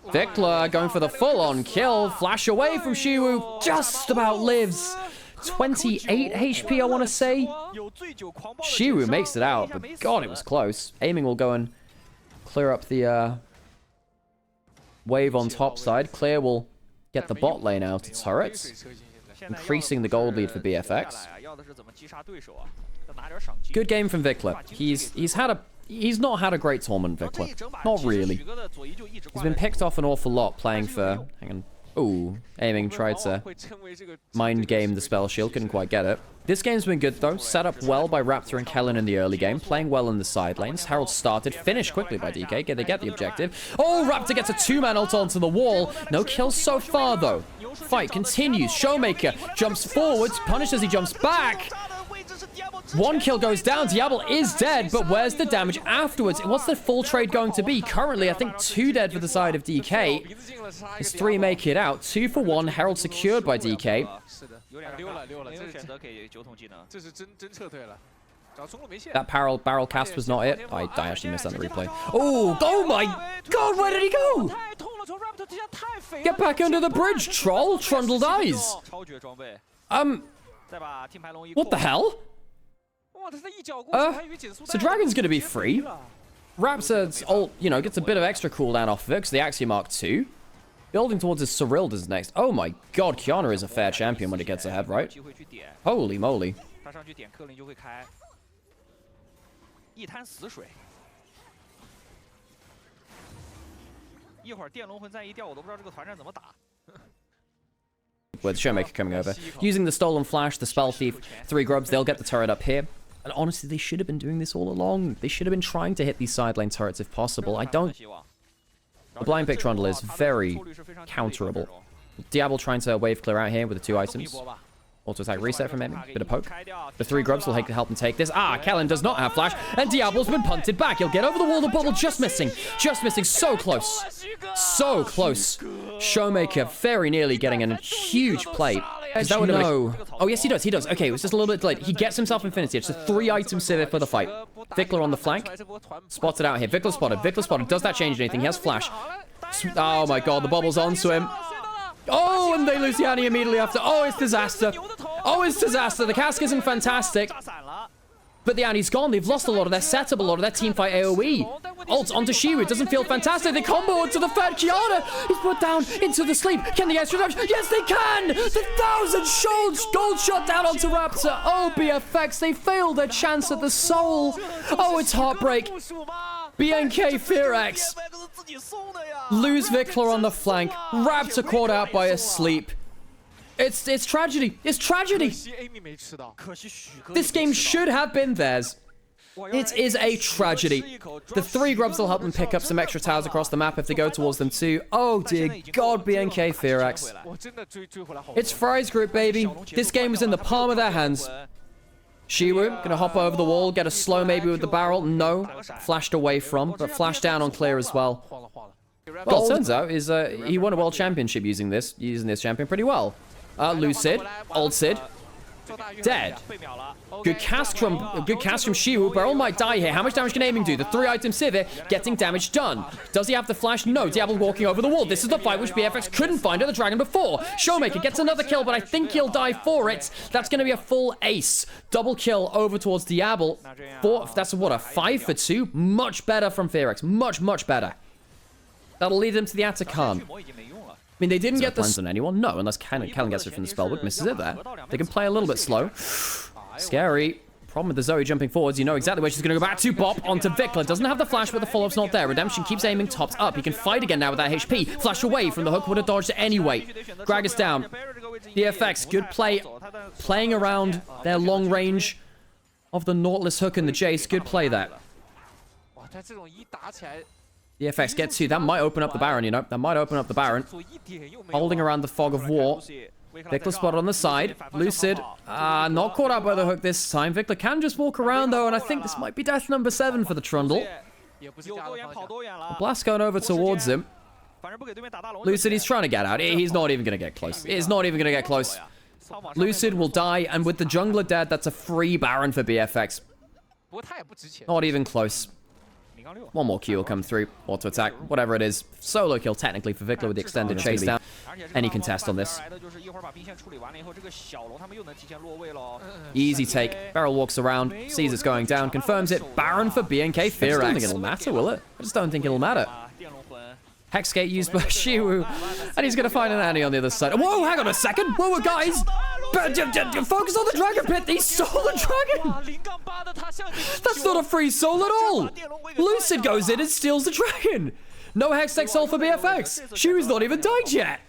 Vikla going for the full-on kill. Flash away from Shiwu. Just about lives. 28 HP, I want to say. Shiwu makes it out, but God, it was close. Aiming will go and clear up the wave on top side. Clear will get the bot lane out of turrets, increasing the gold lead for BFX. Good game from Vikla. He's not had a great tournament, Vikla. Not really. He's been picked off an awful lot playing for... Hang on. Ooh, Aiming tried to mind game the spell shield, couldn't quite get it. This game's been good though, set up well by Raptor and Kellen in the early game, playing well in the side lanes. Herald started, finished quickly by DK, they get the objective. Oh, Raptor gets a 2-man ult onto the wall. No kills so far though. Fight continues, Showmaker jumps forwards, punished as he jumps back. 1 kill goes down. Diablo is dead, but where's the damage afterwards? What's the full trade going to be? Currently, I think 2 dead for the side of DK. As 3 make it out. 2 for 1. Herald secured by DK. That barrel cast was not it. I actually missed that in the replay. Oh my God, where did he go? Get back under the bridge, troll. Trundle dies. What the hell? So Dragon's gonna be free. Raptor's ult, gets a bit of extra cooldown off of it because the Axiom Mark 2. Building towards his Cyrilda's next. Oh my God, Kiana is a fair champion when it gets ahead, right? Holy moly. With Showmaker coming over. Using the Stolen Flash, the Spell Thief, 3 grubs, they'll get the turret up here. And honestly, they should have been doing this all along. They should have been trying to hit these side lane turrets if possible. The blind pick Trundle is very counterable. Diablo trying to wave clear out here with the 2 items. Auto attack reset from him. Bit of poke. The 3 grubs will help him take this. Kellen does not have flash. And Diablo's been punted back. He'll get over the wall. The bubble just missing. Just missing. So close. So close. Showmaker very nearly getting a huge plate. Is that what no. Oh, yes, he does. He does. Okay, it was just a little bit late. He gets himself Infinity. It's a 3-item civic for the fight. Vikler on the flank. Spots it out here. Vikler spotted. Vikler spotted. Does that change anything? He has flash. Oh, my God. The bubble's onto him. Oh, and they lose the Annie immediately after. Oh, it's disaster. Oh, it's disaster. The cask isn't fantastic. But the Annie's gone. They've lost a lot of their setup, a lot of their teamfight AoE. Ult onto Shiru. It doesn't feel fantastic. They combo onto the third Kiana. He's put down into the sleep. Can they extra damage? Yes, they can. The 1,000 gold shot down onto Raptor. Oh, BFX. They failed their chance at the soul. Oh, it's heartbreak. BNK FEARX. Lose Vikler on the flank. Raptor caught out by a sleep. It's tragedy. It's tragedy. This game should have been theirs. It is a tragedy. The 3 grubs will help them pick up some extra towers across the map if they go towards them too. Oh dear God, BNK FEARX. It's Fry's group, baby. This game was in the palm of their hands. Shiwu, gonna hop over the wall, get a slow maybe with the barrel. No, flashed away from, but flashed down on clear as well. Well, it turns out is he won a world championship using this champion pretty well. Lucid, old Sid, dead. Good cast from Shiwu. Barrel might die here. How much damage can aiming do? The 3-item Civic getting damage done. Does he have the flash? No. Diablo walking over the wall. This is the fight which BFX couldn't find at the Dragon before. Showmaker gets another kill, but I think he'll die for it. That's going to be a full ace. Double kill over towards Diablo. That's what, a 5 for 2? Much better from FEARX. Much better. That'll lead them to the Atakan. I mean, they didn't get the plans on anyone. No, unless Kellen gets it from the spellbook, misses it there. They can play a little bit slow. Scary. Problem with the Zoe jumping forwards. You know exactly where she's going to go back to. Bop onto Vikler. Doesn't have the flash, but the follow-up's not there. Redemption keeps aiming topped up. He can fight again now with that HP. Flash away from the hook. Would have dodged it anyway. Gragas down. BFX, good play. Playing around their long range of the Nautilus hook and the Jace. Good play there. BFX gets 2. That might open up the Baron, you know. That might open up the Baron. Holding around the fog of war. Vikler spotted on the side. Lucid. Not caught out by the hook this time. Vikler can just walk around, though, and I think this might be death number 7 for the Trundle. The blast going over towards him. Lucid, he's trying to get out. He's not even going to get close. He's not even going to get close. Lucid will die, and with the jungler dead, that's a free Baron for BFX. Not even close. One more Q will come through. Auto attack, whatever it is. Solo kill technically for Vikler with the extended chase down. Any contest on this. Easy take. Barrel walks around, sees it's going down, confirms it. Baron for BNK FEARX. I don't think it'll matter, will it? I just don't think it'll matter. Hexgate used by Shiwu, and he's going to find an Annie on the other side. Whoa, hang on a second. Whoa, guys. Focus on the Dragon Pit. He stole the Dragon. That's not a free soul at all. Lucid goes in and steals the Dragon. No Hextech soul for BFX. Shiwu's not even died yet.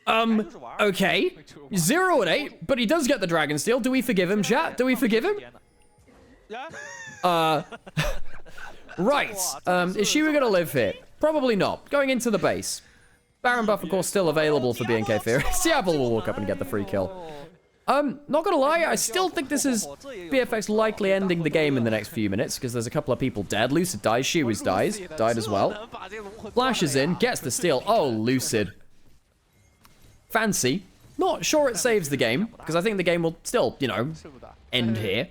Okay. 0 and 8, but he does get the Dragon steal. Do we forgive him, chat? Do we forgive him? Right. Is Shiwu going to live here? Probably not. Going into the base. Baron buff, of course, still available for BNK FEARX. Diablo will walk up and get the free kill. Not gonna lie, I still think this is BFX likely ending the game in the next few minutes, because there's a couple of people dead. Lucid dies, Shiwu's died as well. Flashes in, gets the steal. Oh, Lucid. Fancy. Not sure it saves the game, because I think the game will still, you know, end here.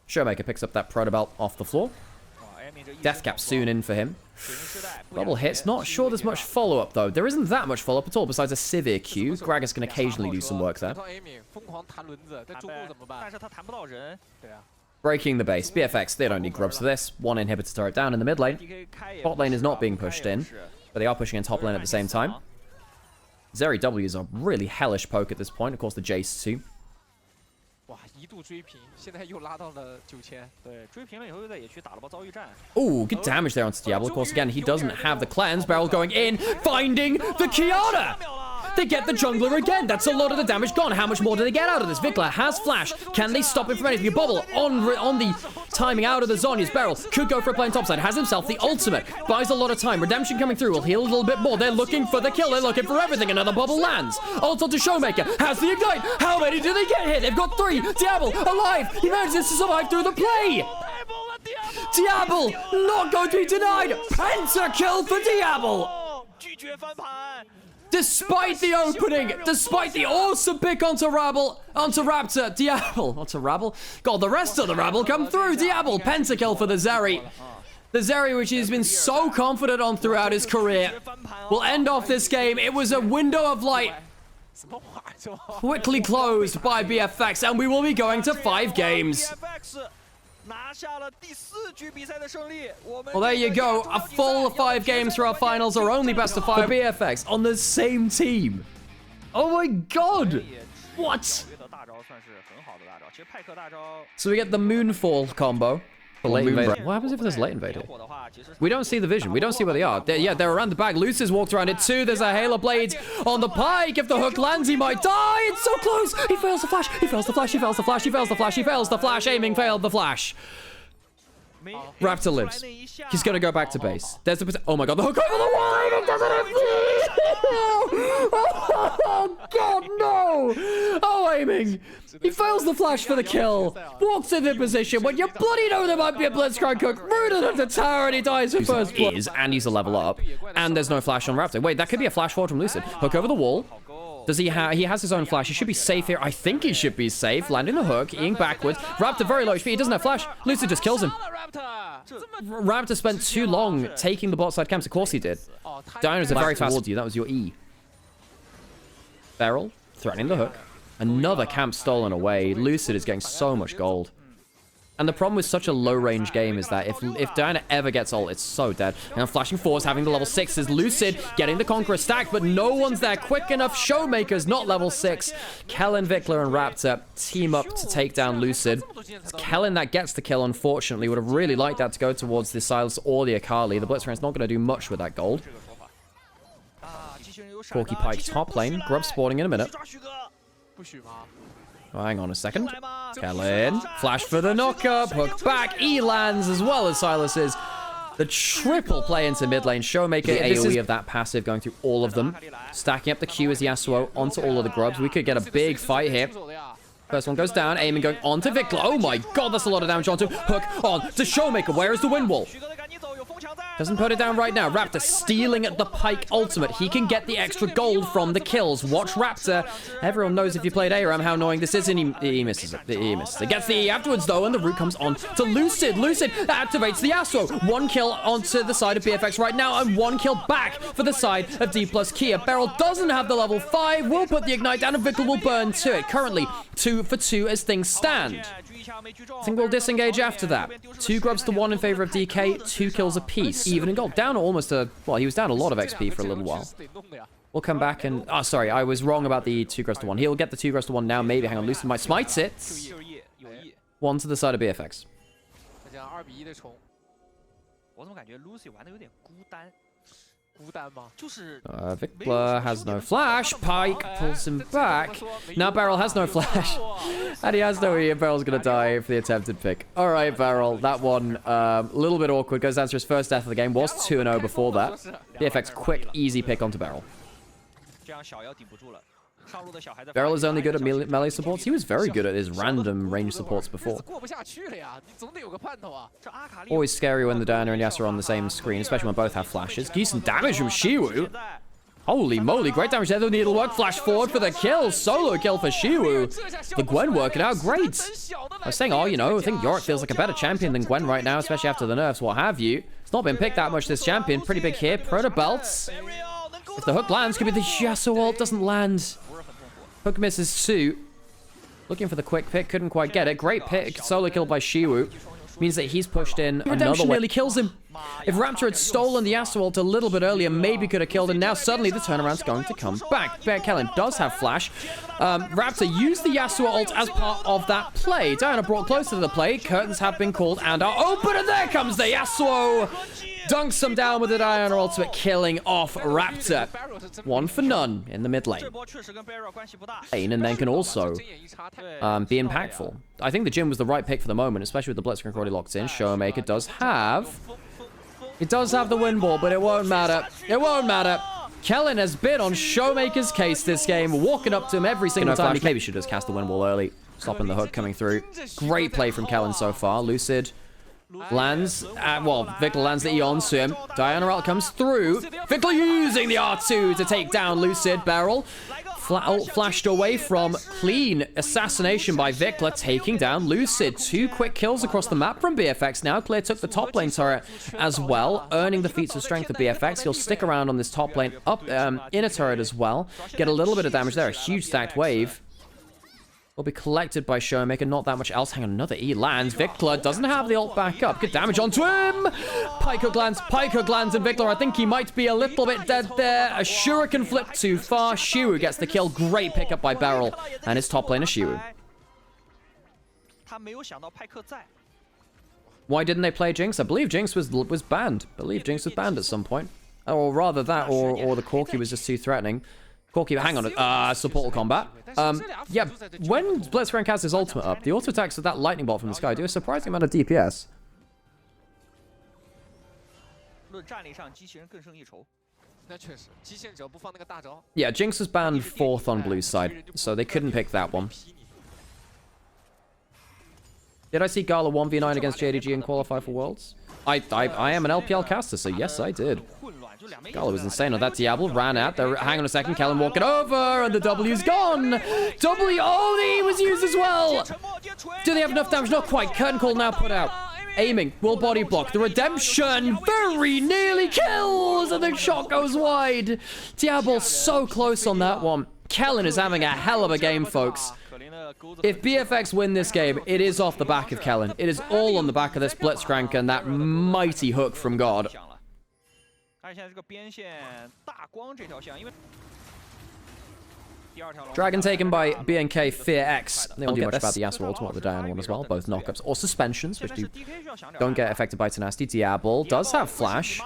Showmaker picks up that Protobelt off the floor. Deathcap soon in for him. Double hits. Not sure there's much follow-up, though. There isn't that much follow-up at all, besides a severe Q. Gragas can occasionally do some work there. Breaking the base. BFX, they don't need grubs for this. 1 inhibitor turret down in the mid lane. Bot lane is not being pushed in, but they are pushing in top lane at the same time. Zeri W is a really hellish poke at this point. Of course, the Jace too. Ooh, good damage there onto Diablo. Of course, again, he doesn't have the cleanse. Barrel going in, finding the Kiana. They get the jungler again. That's a lot of the damage gone. How much more do they get out of this? Vikler has flash. Can they stop him from anything? A bubble on the timing out of the Zhonya's. Barrel could go for a play on topside. Has himself the ultimate. Buys a lot of time. Redemption coming through. Will heal a little bit more. They're looking for the kill. They're looking for everything. Another bubble lands. Ult onto Showmaker. Has the ignite. How many do they get here? They've got 3. Diablo alive. He manages to survive through the play. Diablo not going to be denied. Pentakill for Diablo. Despite the opening, despite the awesome pick onto Raptor, Diablo, onto Rabble. God, the rest of the Rabble come through. Diablo, pentakill for the Zeri. The Zeri, which he's been so confident on throughout his career, will end off this game. It was a window of light quickly closed by BFX, and we will be going to 5 games. Well, there you go. A full 5 games for our finals, or only best of 5 for BFX on the same team. Oh my god! What? So we get the Moonfall combo. Late invader. What happens if there's late invader? We don't see the vision. We don't see where they are. They're around the back. Luce has walked around it too. There's a Halo Blade on the pike. If the hook lands, he might die. It's so close. He fails the flash. He fails the flash. He fails the flash. He fails the flash. He fails the flash. Aiming failed the flash. Raptor lives. He's gonna go back to base. There's a... Oh my god, the hook over the wall! Aiming doesn't have... Oh god, no! Oh, aiming! He fails the flash for the kill. Walks in the position when you bloody know there might be a Blitzcrank hook. Rooted at the tower and he dies for first blood. And he's a level up. And there's no flash on Raptor. Wait, that could be a flash forward from Lucid. Hook over the wall. Does he has his own flash. He should be safe here. I think he should be safe. Landing the hook, eating backwards. Raptor very low HP. He doesn't have flash. Lucid just kills him. Raptor spent too long taking the bot side camps. Of course he did. Dino's a very fast towards you. That was your E. Beryl threatening the hook. Another camp stolen away. Lucid is getting so much gold. And the problem with such a low-range game is that if Diana ever gets ult, it's so dead. And flashing forwards, having the level 6s. Lucid getting the Conqueror stack, but no one's there quick enough. Showmaker's not level 6. Kellen, Vikler, and Raptor team up to take down Lucid. It's Kellen that gets the kill, unfortunately. Would have really liked that to go towards the Silas or the Akali. The Blitzcrank's not going to do much with that gold. Corky Pike top lane. Grub spawning in a minute. Oh, hang on a second. Kellen. Flash for the knockup. Hook back. E lands as well as Silas's. The triple play into mid lane. Showmaker AoE of that passive going through all of them. Stacking up the Q as Yasuo onto all of the grubs. We could get a big fight here. First one goes down. Aiming going onto Vikler. Oh my god, that's a lot of damage onto Hook on to Showmaker. Where is the wind wall? Doesn't put it down right now. Raptor stealing at the Pike ultimate. He can get the extra gold from the kills. Watch Raptor. Everyone knows if you played ARAM how annoying this is, and he misses it. He misses it. Gets the E afterwards, though, and the root comes on to Lucid. Lucid activates the Yasuo. 1 kill onto the side of BFX right now, and 1 kill back for the side of Dplus KIA. Beryl doesn't have the level 5. Will put the Ignite down, and Vikler will burn to it. Currently, 2 for 2 as things stand. I think we'll disengage after that. 2 grubs to 1 in favor of DK, 2 kills apiece. Even in gold. Down almost a... Well, he was down a lot of XP for a little while. We'll come back and... Oh, sorry. I was wrong about the 2 grubs to 1. He'll get the 2 grubs to 1 now. Maybe. Hang on. Lucid might smite it. 1 to the side of BFX. Vikler has no flash. Pike pulls him back. Now Beryl has no flash. And he has no E, and Beryl's going to die for the attempted pick. All right, Beryl. That one, a little bit awkward. Goes down to his first death of the game. Was 2-0 before that. BFX, quick, easy pick onto Beryl. Beryl is only good at melee supports. He was very good at his random range supports before. Always scary when the Diana and Yasuo are on the same screen, especially when both have flashes. Decent damage from Shiwu. Holy moly, great damage there. The needlework. Flash forward for the kill. Solo kill for Shiwu. The Gwen working out great. I was saying, oh, you know, I think Yorick feels like a better champion than Gwen right now, especially after the nerfs, what have you. It's not been picked that much, this champion. Pretty big here. Proto belts. If the hook lands, could be the Yasuo ult. Doesn't land. Hook misses 2. Looking for the quick pick. Couldn't quite get it. Great pick. Solo kill by Shiwu. Means that he's pushed in another way. Nearly kills him. If Raptor had stolen the Yasuo ult a little bit earlier, maybe could have killed him. Now suddenly the turnaround's going to come back. Bear Kellen does have flash. Raptor used the Yasuo ult as part of that play. Diana brought closer to the play. Curtains have been called and are open. And there comes the Yasuo. Dunks him down with the Diana ultimate, killing off Raptor. 1 for none in the mid lane. And then can also be impactful. I think the Jhin was the right pick for the moment, especially with the Blitzcrank already locked in. Showmaker does have... It does have the win ball, but it won't matter. It won't matter. Kellen has been on Showmaker's case this game, walking up to him every single time. Maybe should just cast the win ball early, stopping the hook coming through. Great play from Kellen so far. Lucid Lands, well, Vikla lands the E onto him. Diana ult comes through. Vikla using the R2 to take down Lucid. Beryl flashed away from. Clean assassination by Vikla, taking down Lucid. 2 quick kills across the map from BFX. Now Clear took the top lane turret as well, earning the feats of strength of BFX. He'll stick around on this top lane, up inner turret as well. Get a little bit of damage there, a huge stacked wave. Will be collected by Showmaker, not that much else. Hang on, another E lands. Vikla doesn't have the ult back up. Good damage onto him! Pike hook lands, and Vikla, I think he might be a little bit dead there. A shuriken flip too far. Shiwu gets the kill. Great pickup by Beryl, and his top laner Shiwu. Why didn't they play Jinx? I believe Jinx was banned. I believe Jinx was banned at some point. Or rather that, or the Corki was just too threatening. Corki, hang on, support combat. Yeah, when Blitzcrank has his ultimate up, the auto attacks of that lightning bolt from the sky do a surprising amount of DPS. Yeah, Jinx was banned 4th on blue side, so they couldn't pick that one. Did I see Gala 1v9 against JDG and qualify for Worlds? I am an LPL caster, so yes, I did. Gala was insane on that. Diablo ran out. Hang on a second. Kellen walking over, and the W's gone. Oh, the E was used as well. Do they have enough damage? Not quite. Curtain call now put out. Aiming. Will body block. The redemption very nearly kills, and the shot goes wide. Diablo so close on that one. Kellen is having a hell of a game, folks. If BFX win this game, it is off the back of Kellen. It is all on the back of this Blitzcrank and that mighty hook from God. Dragon taken by BNK FEARX. They won't do much about the Yasuo ultimate, the Diana one as well. Both knockups or suspensions, which don't get affected by Tenacity. Diablo does have flash.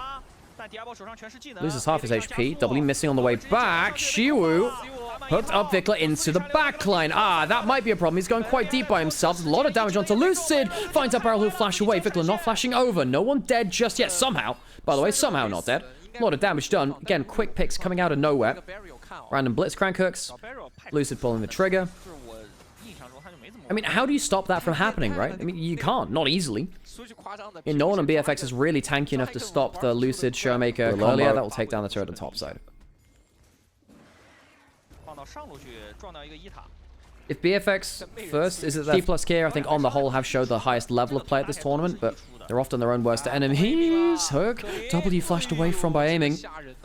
Loses half his HP. W missing on the way back. Shiwu hooked up Vikla into the backline. That might be a problem. He's going quite deep by himself. A lot of damage onto Lucid. Finds out Beryl who flash away. Vikla not flashing over. No one dead just yet. Somehow. By the way, somehow not dead. A lot of damage done. Again, quick picks coming out of nowhere. Random Blitzcrank hooks. Lucid pulling the trigger. I mean, how do you stop that from happening, right? I mean, you can't. Not easily. No one on BFX is really tanky enough to stop the Lucid Showmaker earlier. That will take down the turret on the top side. If BFX first, is it that Dplus KIA, I think on the whole have showed the highest level of play at this tournament, but they're often their own worst enemies. Hook. W flashed away from by aiming.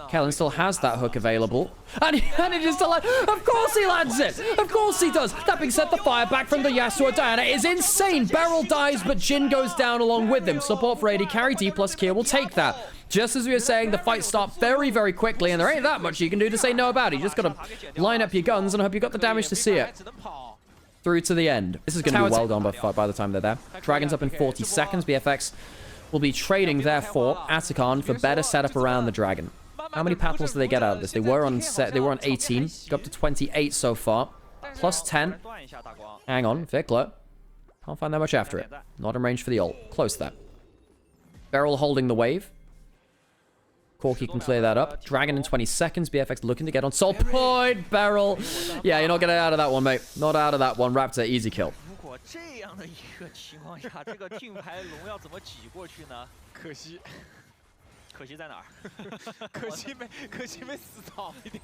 Kellen still has that hook available. And it is still... Of course he lands it! Of course he does! That being said, the fire back from the Yasuo Diana is insane! Beryl dies, but Jin goes down along with him. Support for AD carry. Dplus KIA will take that. Just as we were saying, the fights start very, very quickly, and there ain't that much you can do to say no about it. You just gotta line up your guns and hope you got the damage to see it. Through to the end. This is going to be well done by the time they're there. Dragon's up in 40 seconds. BFX will be trading, therefore, Atacon for better setup around the Dragon. How many paddles did they get out of this? They were on 18. Got up to 28 so far. Plus 10. Hang on, Vikla. Can't find that much after it. Not in range for the ult. Close that. Beryl holding the wave. Corki can clear that up. Dragon in 20 seconds. BFX looking to get on Soul Point. Beryl. Yeah, you're not getting out of that one, mate. Not out of that one. Raptor, easy kill. 可惜在哪儿？可惜没死早一点。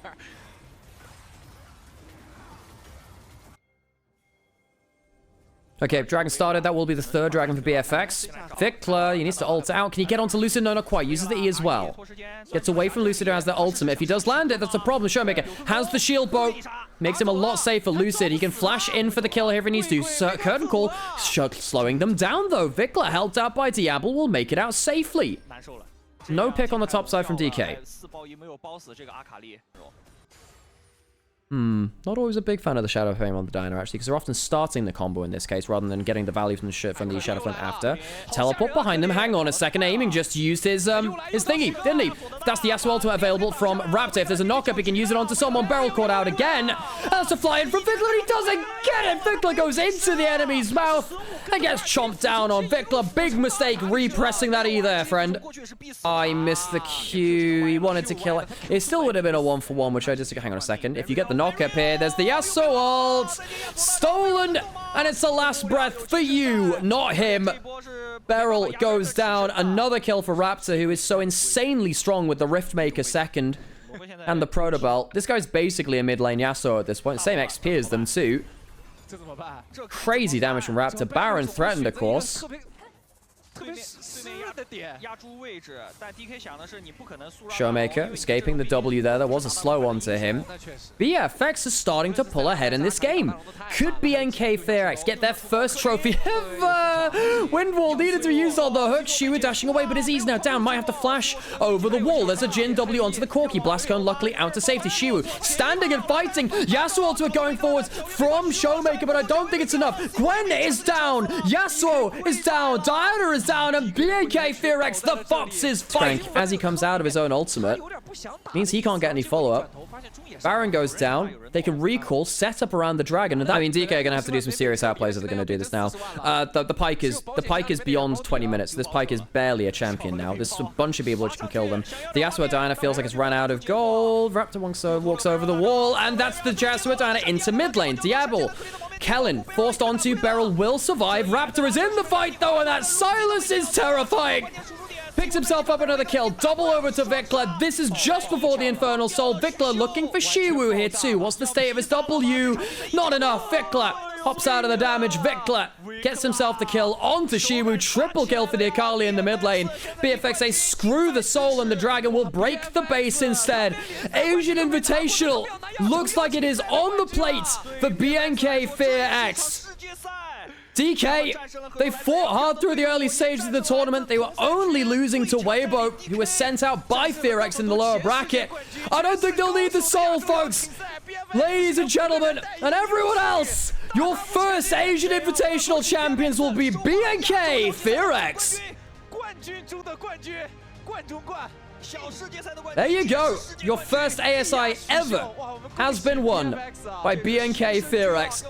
Okay, Dragon started. That will be the third Dragon for BFX. Vikla, he needs to ult out. Can he get onto Lucid? No, not quite. Uses the E as well. Gets away from Lucid, who has the ultimate. If he does land it, that's a problem. Showmaker has the shield bow. Makes him a lot safer. Lucid, he can flash in for the kill here if he needs to. Curtain call, slowing them down, though. Vikla, helped out by Diablo, will make it out safely. No pick on the top side from DK. Not always a big fan of the Shadow Flame on the Diner, actually, because they're often starting the combo in this case, rather than getting the value from the Shadow Flame after. Teleport behind them. Hang on a second. Aiming just used his thingy, didn't he? That's the Yasuo ultimate available from Raptor. If there's a knockup, he can use it onto someone. Beryl caught out again. That's a fly in from Vikla. He doesn't get it. Vikla goes into the enemy's mouth and gets chomped down on. Vikla, big mistake repressing that E there, friend. I missed the Q. He wanted to kill it. It still would have been a 1-for-1, which I just... Hang on a second. If you get the knock-up here. There's the Yasuo ult. Stolen, and it's the last breath for you, not him. Beryl goes down. Another kill for Raptor, who is so insanely strong with the Riftmaker second and the Protobelt. This guy's basically a mid lane Yasuo at this point. Same XP as them, too. Crazy damage from Raptor. Baron threatened, of course. Showmaker escaping the W there. There was a slow one to him. BFX is starting to pull ahead in this game. Could BNK FEARX get their first trophy ever? Windwall needed to be used on the hook. Shiwu dashing away, but his E's now down. Might have to flash over the wall. There's a Gen.G onto the Corki. Blastcone luckily out to safety. Shiwu standing and fighting. Yasuo ultimate going forwards from Showmaker, but I don't think it's enough. Gwen is down. Yasuo is down. Diana is down, and BNK FEARX, the Foxes fight as he comes out of his own ultimate. Means he can't get any follow-up. Baron goes down. They can recall, set up around the dragon. And I mean, DK are going to have to do some serious outplays if they're going to do this now. The Pike is beyond 20 minutes. This Pike is barely a champion now. There's a bunch of people which can kill them. The Yasuo Diana feels like it's run out of gold. Raptor walks over the wall, and that's the Yasuo Diana into mid lane. Diablo. Kellen forced onto. Beryl will survive. Raptor is in the fight, though, and that silence is terrifying. Picks himself up another kill. Double over to Vikla. This is just before the Infernal Soul. Vikla looking for Shiwu here too. What's the state of his W? Not enough. Vikla hops out of the damage. Vikla gets himself the kill onto Shiwu. Triple kill for the Akali in the mid lane. BFX say screw the Soul, and the Dragon will break the base instead. Asian Invitational looks like it is on the plate for BNK FEARX. DK, they fought hard through the early stages of the tournament. They were only losing to Weibo, who was sent out by FEARX in the lower bracket. I don't think they'll need the Soul, folks. Ladies and gentlemen, and everyone else, your first Asian Invitational champions will be BNK FEARX. There you go. Your first ASI ever has been won by BNK FEARX.